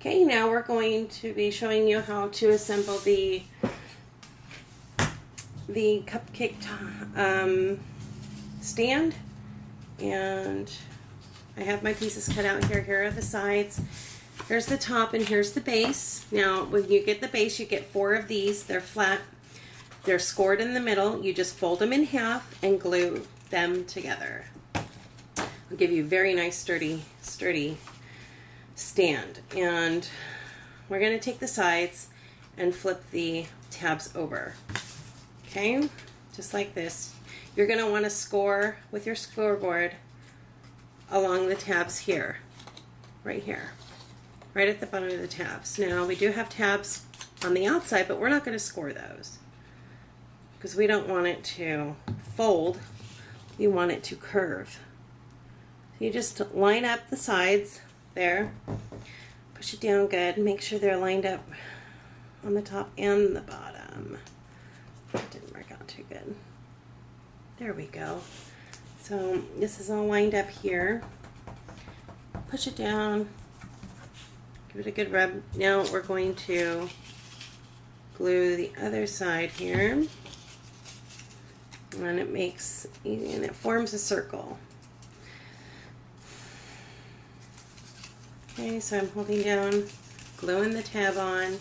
Okay, now we're going to be showing you how to assemble the cupcake stand, and I have my pieces cut out here. Here are the sides. Here's the top and here's the base. Now when you get the base, you get 4 of these. They're flat. They're scored in the middle. You just fold them in half and glue them together. I'll give you a very nice sturdy stand. And we're going to take the sides and flip the tabs over. Okay, just like this. You're going to want to score with your scoreboard along the tabs here, right here, right at the bottom of the tabs. Now we do have tabs on the outside, but we're not going to score those because we don't want it to fold. We want it to curve. So you just line up the sides there, push it down good, make sure they're lined up on the top and the bottom. That didn't work out too good. There we go. So this is all lined up here. Push it down, give it a good rub. Now we're going to glue the other side here, and it forms a circle. Okay, so I'm holding down, gluing the tab on.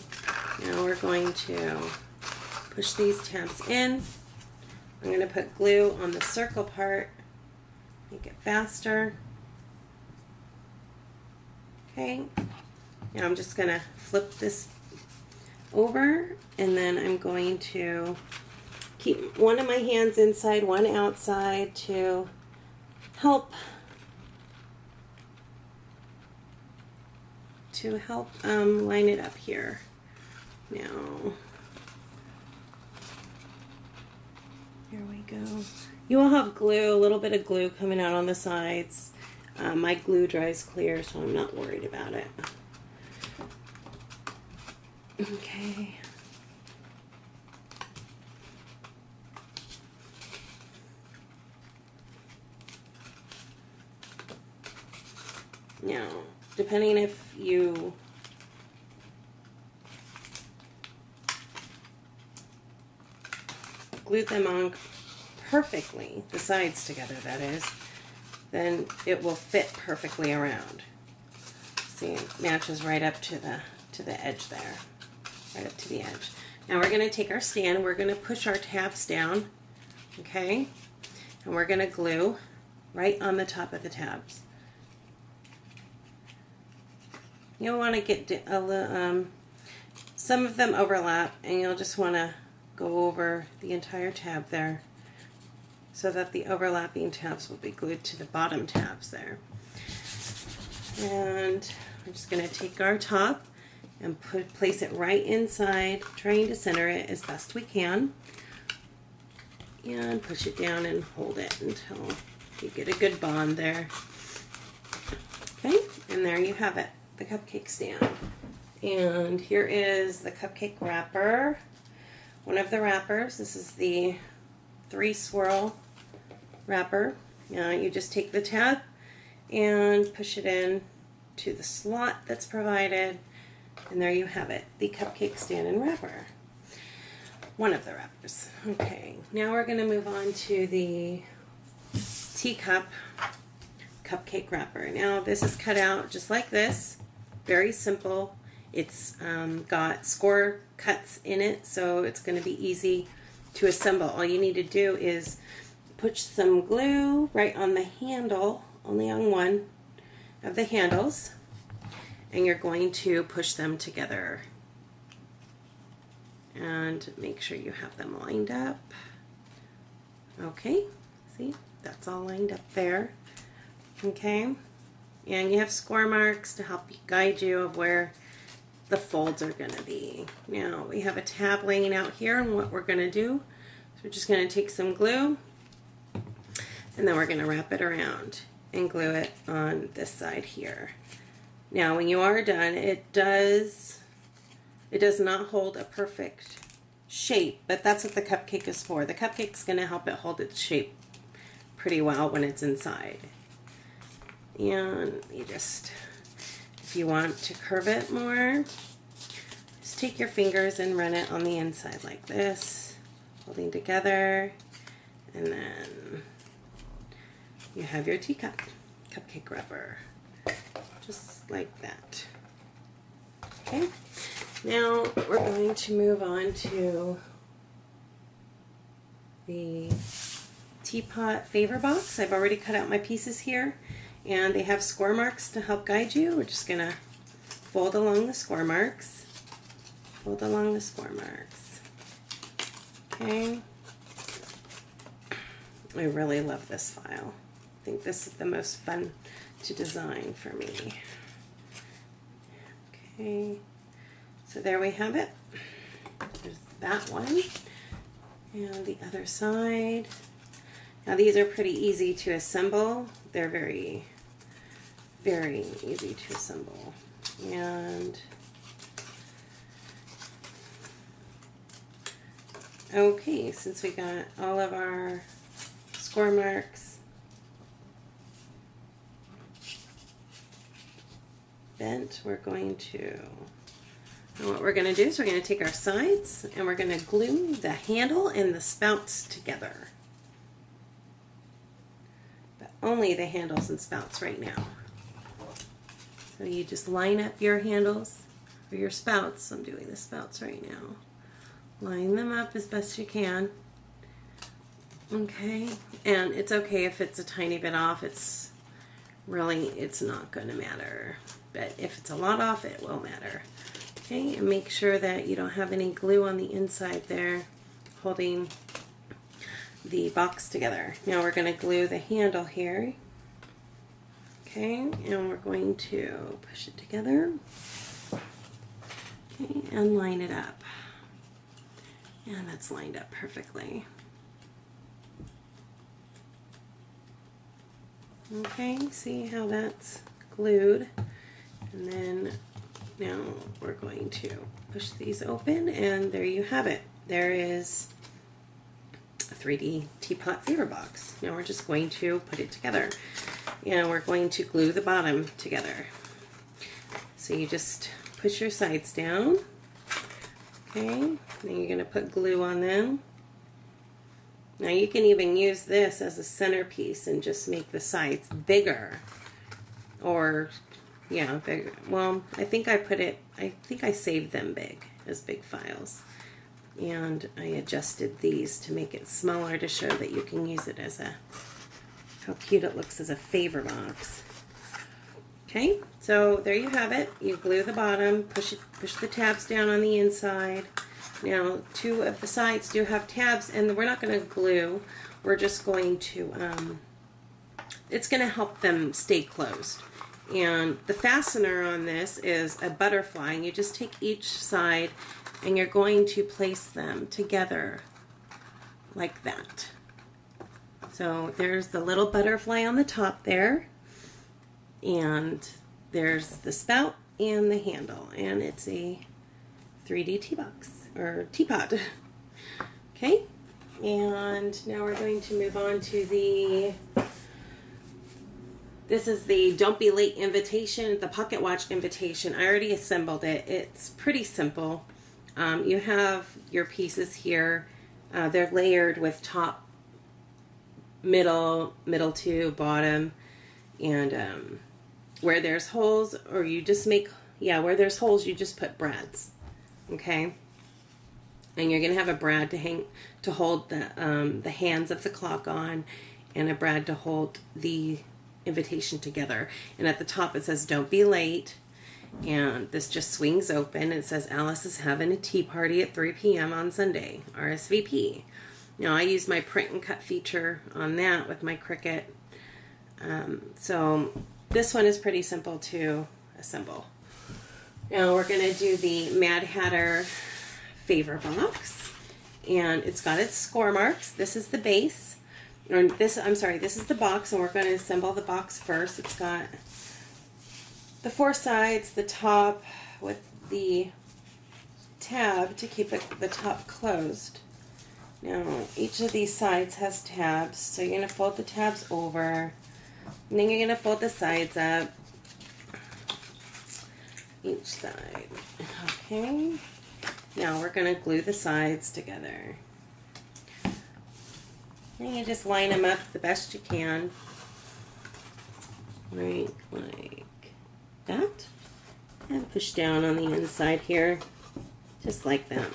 Now we're going to push these tabs in. I'm going to put glue on the circle part, make it faster. Okay, now I'm just going to flip this over, and then I'm going to keep one of my hands inside, one outside to help line it up here. Now, here we go. You will have glue, a little bit of glue coming out on the sides. My glue dries clear, so I'm not worried about it. Okay. Now, depending if you glue them on perfectly, the sides together that is, then it will fit perfectly around. See, it matches right up to the edge there, right up to the edge. Now we're going to take our stand, we're going to push our tabs down, okay, and we're going to glue right on the top of the tabs. You'll want to get some of them overlap, and you'll just want to go over the entire tab there so that the overlapping tabs will be glued to the bottom tabs there. And I'm just going to take our top and place it right inside, trying to center it as best we can, and push it down and hold it until you get a good bond there. Okay, and there you have it, the cupcake stand. And here is the cupcake wrapper. One of the wrappers, this is the 3-swirl wrapper. You just take the tab and push it in to the slot that's provided, and there you have it, the cupcake stand and wrapper. One of the wrappers. Okay, now we're going to move on to the teacup cupcake wrapper. Now this is cut out just like this, very simple. It's got score cuts in it, so it's going to be easy to assemble. All you need to do is put some glue right on the handle, only on one of the handles, and you're going to push them together. And make sure you have them lined up. Okay, see, that's all lined up there. Okay, and you have score marks to help guide you of where the folds are going to be. Now we have a tab laying out here, and what we're going to do is we're just going to take some glue, and then we're going to wrap it around and glue it on this side here. Now when you are done, it does not hold a perfect shape, but that's what the cupcake is for. The cupcake's going to help it hold its shape pretty well when it's inside. And you just If you want to curve it more, just take your fingers and run it on the inside like this, holding together, and then you have your teacup cupcake rubber, just like that. Okay, now we're going to move on to the teapot favor box. I've already cut out my pieces here, and they have score marks to help guide you. We're just gonna fold along the score marks. Fold along the score marks. Okay. I really love this file. I think this is the most fun to design for me. Okay, so there we have it. There's that one. And the other side. Now these are pretty easy to assemble. They're very, very easy to assemble. And okay, since we got all of our score marks bent, we're going to, and what we're going to do is we're going to take our sides and we're going to glue the handle and the spouts together. But only the handles and spouts right now. So you just line up your handles or your spouts. I'm doing the spouts right now. Line them up as best you can. Okay, and it's okay if it's a tiny bit off. It's not going to matter. But if it's a lot off, it will matter. Okay, and make sure that you don't have any glue on the inside there holding the box together. Now we're going to glue the handle here. Okay, and we're going to push it together. Okay, and line it up. And that's lined up perfectly. Okay, see how that's glued? And then now we're going to push these open, and there you have it. There is a 3D teapot favor box. Now we're just going to put it together. And we're going to glue the bottom together. So you just push your sides down. Okay, then you're going to put glue on them. Now you can even use this as a centerpiece and just make the sides bigger. Or, yeah, bigger. Well, I think I saved them big, as big files. And I adjusted these to make it smaller to show that you can use it as a, how cute it looks as a favor box. Okay, so there you have it. You glue the bottom, push the tabs down on the inside. Now, two of the sides do have tabs, and we're not going to glue. We're just going to, it's going to help them stay closed. And the fastener on this is a butterfly, and you just take each side and you're going to place them together like that. So there's the little butterfly on the top there, and there's the spout and the handle, and it's a 3D tea box or teapot. Okay, and now we're going to move on to this is the Don't Be Late invitation, the pocket watch invitation. I already assembled it. It's pretty simple. You have your pieces here. They're layered with top, middle to bottom, and where there's holes, or you just make, where there's holes, you just put brads. Okay, and you're gonna have a brad to hold the hands of the clock on, and a brad to hold the invitation together. And at the top it says "Don't be late," and this just swings open. It says Alice is having a tea party at 3 p.m. on Sunday. RSVP. Now I use my print and cut feature on that with my Cricut. So this one is pretty simple to assemble. Now we're going to do the Mad Hatter favor box, and it's got its score marks. This is the base, or this is the box, and we're going to assemble the box first. It's got the four sides, the top with the tab to keep the top closed. Now each of these sides has tabs, so you're going to fold the tabs over, and then you're going to fold the sides up. each side. Okay, now we're going to glue the sides together. And you just line them up the best you can, right like that, and push down on the inside here, just like that.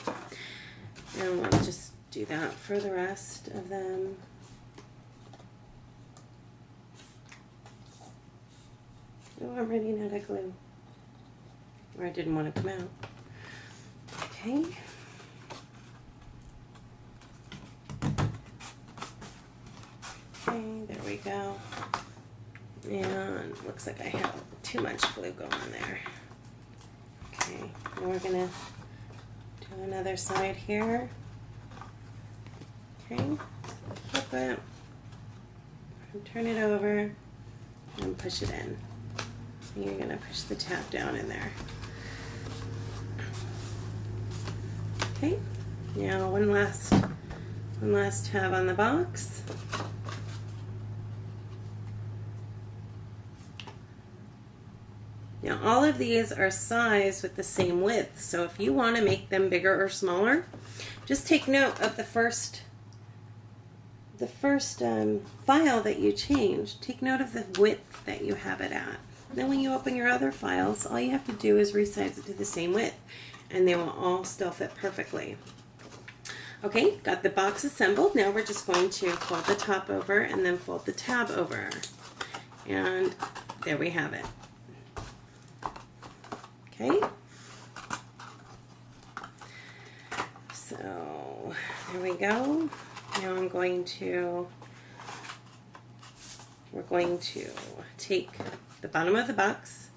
And we'll just do that for the rest of them. Oh, I'm running out of glue. Or I didn't want to come out. Okay. Okay, there we go. And looks like I have too much glue going there. Okay, now we're gonna do another side here. Okay, flip it, and turn it over, and push it in. And you're gonna push the tab down in there. Okay, now one last tab on the box. Now all of these are sized with the same width, so if you want to make them bigger or smaller, just take note of the first file that you changed. Take note of the width that you have it at. And then when you open your other files, all you have to do is resize it to the same width, and they will all still fit perfectly. Okay, got the box assembled. Now we're just going to fold the top over and then fold the tab over. And there we have it. Okay, so there we go. Now we're going to take the bottom of the box,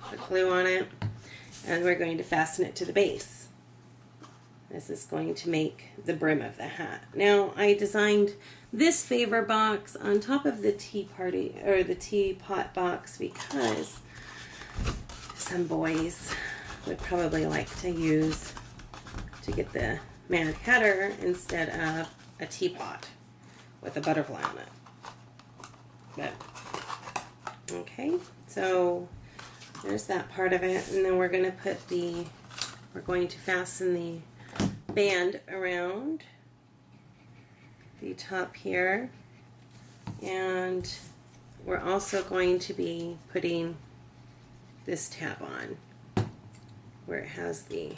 put glue on it, and we're going to fasten it to the base. This is going to make the brim of the hat. Now I designed this favor box on top of the teapot box because some boys would probably like to use to get the Mad Hatter instead of a teapot with a butterfly on it. But okay, so there's that part of it, and then we're going to fasten the band around the top here, and we're also going to be putting this tab on where it has the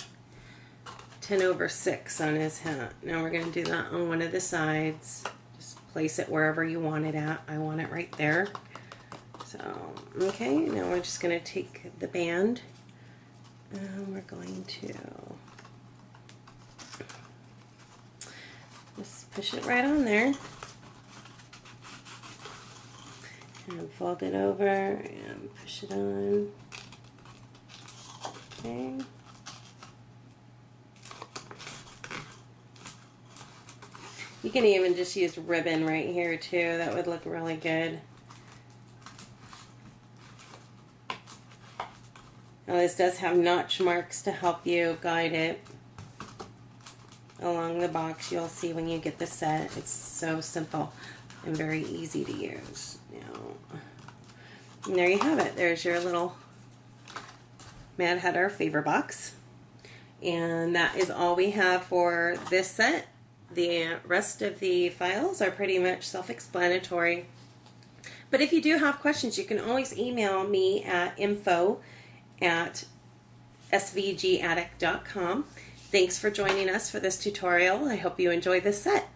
10/6 on his hat. Now we're going to do that on one of the sides. Just place it wherever you want it at. I want it right there. So, okay, now we're just going to take the band and we're going to just push it right on there and fold it over and push it on. Okay. You can even just use ribbon right here too. That would look really good. Now this does have notch marks to help you guide it along the box. You'll see when you get the set. It's so simple and very easy to use. And there you have it. There's your little Mad Hatter favor box. And that is all we have for this set. The rest of the files are pretty much self-explanatory. But if you do have questions, you can always email me at info@svgaddict.com. Thanks for joining us for this tutorial. I hope you enjoy this set.